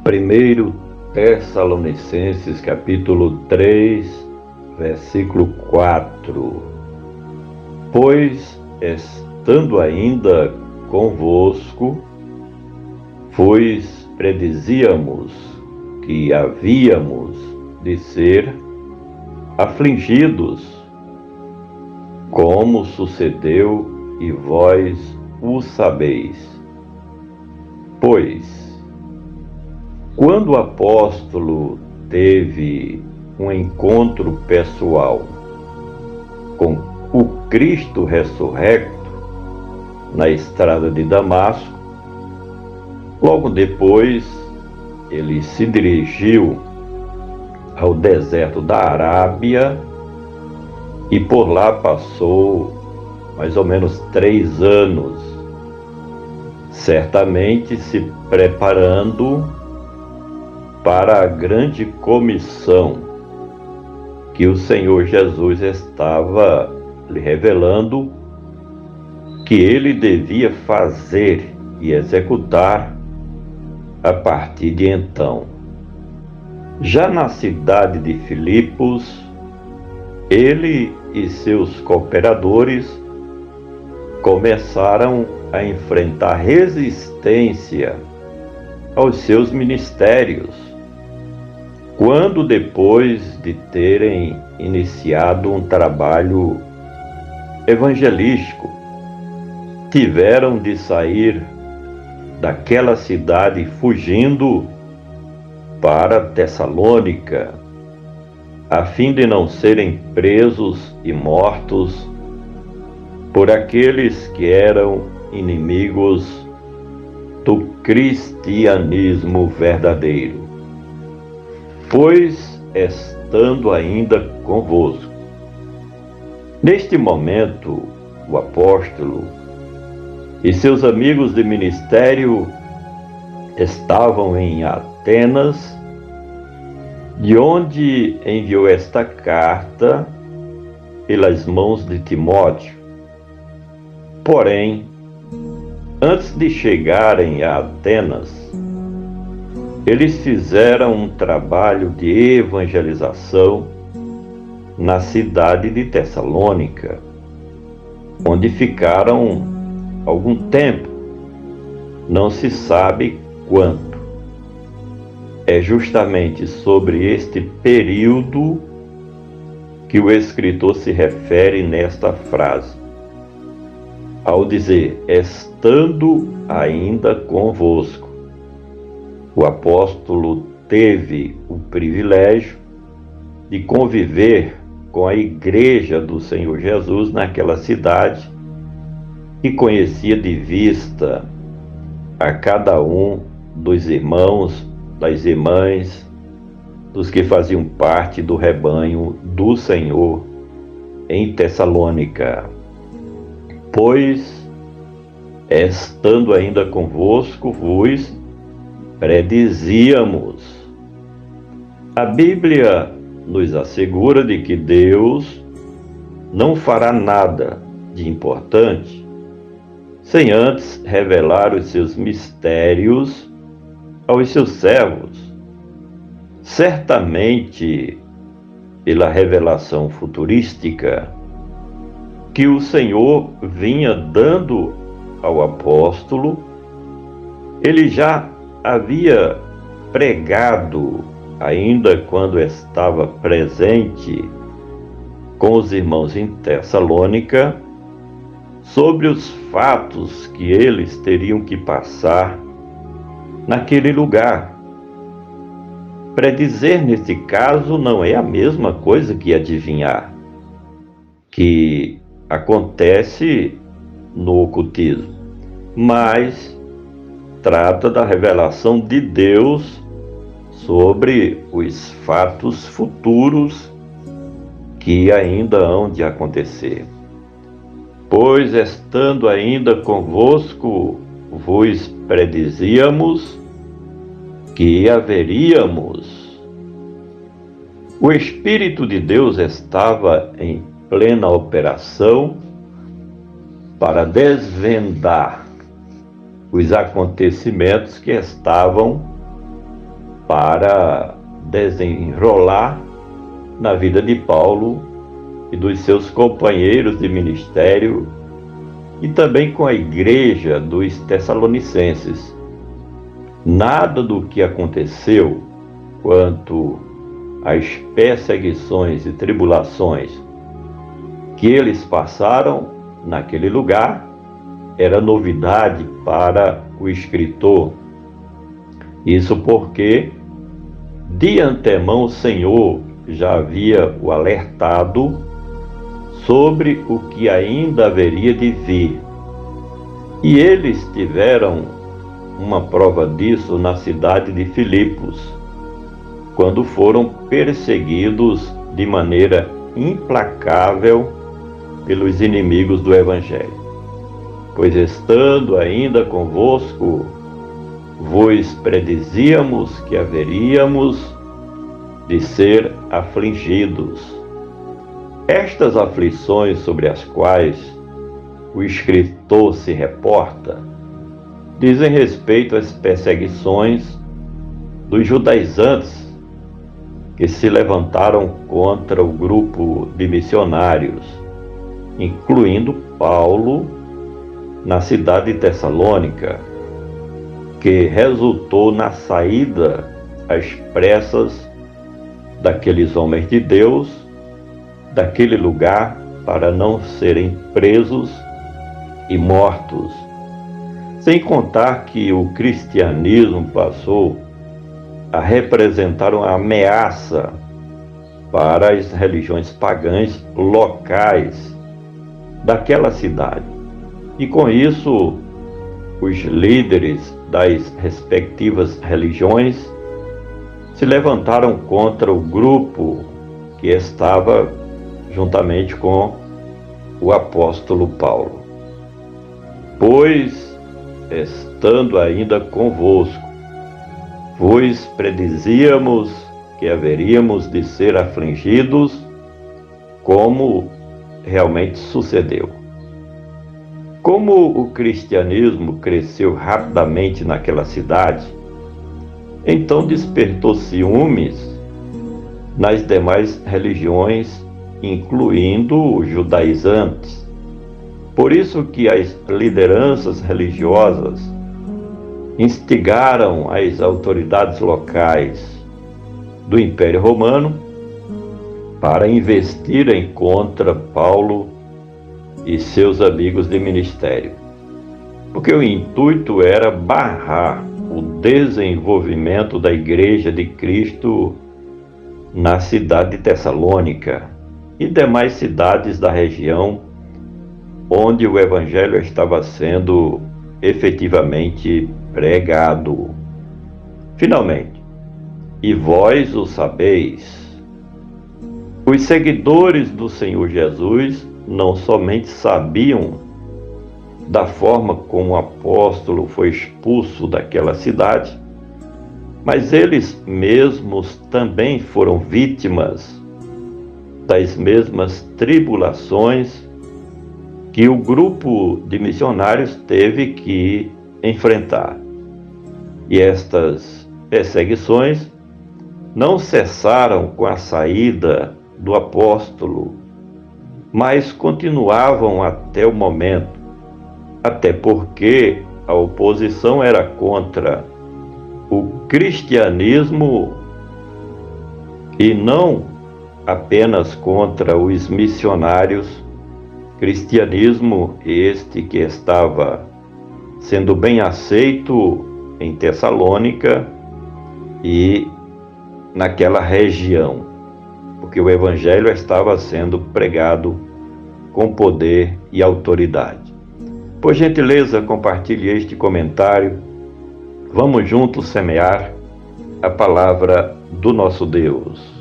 1 Tessalonicenses capítulo 3, versículo 4. Pois, estando ainda convosco, predizíamos que havíamos de ser afligidos, como sucedeu, e vós o sabeis. Pois, quando o apóstolo teve um encontro pessoal com o Cristo ressurrecto na estrada de Damasco, logo depois ele se dirigiu ao deserto da Arábia e por lá passou mais ou menos 3 anos, certamente se preparando para a grande comissão que o Senhor Jesus estava lhe revelando que ele devia fazer e executar a partir de então. Já na cidade de Filipos, ele e seus cooperadores começaram a enfrentar resistência aos seus ministérios, quando depois de terem iniciado um trabalho evangelístico, tiveram de sair daquela cidade fugindo para Tessalônica, a fim de não serem presos e mortos por aqueles que eram inimigos do cristianismo verdadeiro. Pois, estando ainda convosco. Neste momento, o apóstolo e seus amigos de ministério estavam em Atenas, de onde enviou esta carta pelas mãos de Timóteo. Porém, antes de chegarem a Atenas, eles fizeram um trabalho de evangelização na cidade de Tessalônica, onde ficaram algum tempo, não se sabe quanto. É justamente sobre este período que o escritor se refere nesta frase, ao dizer, estando ainda convosco. O apóstolo teve o privilégio de conviver com a igreja do Senhor Jesus naquela cidade e conhecia de vista a cada um dos irmãos, das irmãs, dos que faziam parte do rebanho do Senhor em Tessalônica. Pois, estando ainda convosco, vos predizíamos. A Bíblia nos assegura de que Deus não fará nada de importante sem antes revelar os seus mistérios aos seus servos. Certamente, pela revelação futurística que o Senhor vinha dando ao apóstolo, ele já havia pregado, ainda quando estava presente com os irmãos em Tessalônica, sobre os fatos que eles teriam que passar naquele lugar. Predizer, nesse caso, não é a mesma coisa que adivinhar, que acontece no ocultismo, mas trata da revelação de Deus sobre os fatos futuros que ainda hão de acontecer. Pois, estando ainda convosco, vos predizíamos que haveríamos. O Espírito de Deus estava em plena operação para desvendar os acontecimentos que estavam para desenrolar na vida de Paulo e dos seus companheiros de ministério e também com a igreja dos Tessalonicenses. Nada do que aconteceu quanto às perseguições e tribulações que eles passaram naquele lugar era novidade para o escritor. Isso porque de antemão o Senhor já havia o alertado sobre o que ainda haveria de vir. E eles tiveram uma prova disso na cidade de Filipos, quando foram perseguidos de maneira implacável pelos inimigos do Evangelho. Pois estando ainda convosco, vos predizíamos que haveríamos de ser afligidos. Estas aflições sobre as quais o escritor se reporta dizem respeito às perseguições dos judaizantes que se levantaram contra o grupo de missionários, incluindo Paulo, na cidade de Tessalônica, que resultou na saída às pressas daqueles homens de Deus daquele lugar para não serem presos e mortos. Sem contar que o cristianismo passou a representar uma ameaça para as religiões pagãs locais daquela cidade. E com isso, os líderes das respectivas religiões se levantaram contra o grupo que estava juntamente com o apóstolo Paulo. Pois, estando ainda convosco, vos predizíamos que haveríamos de ser afligidos, como realmente sucedeu. Como o cristianismo cresceu rapidamente naquela cidade, então despertou ciúmes nas demais religiões, incluindo os judaizantes. Por isso que as lideranças religiosas instigaram as autoridades locais do Império Romano para investirem contra Paulo e seus amigos de ministério, porque o intuito era barrar o desenvolvimento da Igreja de Cristo na cidade de Tessalônica e demais cidades da região onde o Evangelho estava sendo efetivamente pregado. Finalmente, e vós o sabeis, os seguidores do Senhor Jesus não somente sabiam da forma como o apóstolo foi expulso daquela cidade, mas eles mesmos também foram vítimas das mesmas tribulações que o grupo de missionários teve que enfrentar. E estas perseguições não cessaram com a saída do apóstolo, mas continuavam até o momento, até porque a oposição era contra o cristianismo e não apenas contra os missionários. Cristianismo este que estava sendo bem aceito em Tessalônica e naquela região, porque o Evangelho estava sendo pregado com poder e autoridade. Por gentileza, compartilhe este comentário. Vamos juntos semear a palavra do nosso Deus.